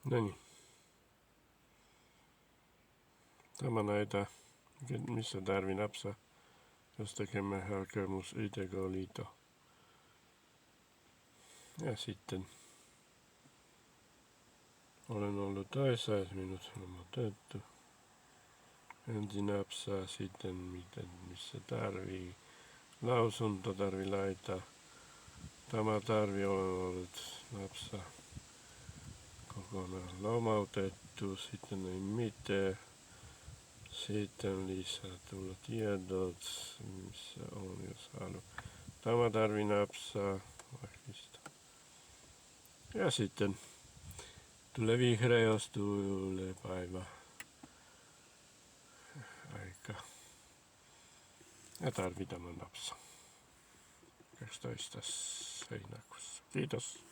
No niin. Tämä näitä, missä tarvii napsaa, jos tekemme hakemus ITK-liito. Ja sitten olen ollut töissä, että minut on otettu. Ensin napsaa, sitten missä tarvii. Lausunto tarvii laittaa. Tämä tarvii olen ollut napsaa. Kokonaan lomautettu, sitten ei mitään. Sitten lisää tulla tiedot, missä on jos haluaa. Tämä tarvii napsaa, vahvistaa. Ja sitten tulee vihreä, jos tulee päivä aika. Ja tarvitaan napsaa. 12. heinäkuussa. Kiitos.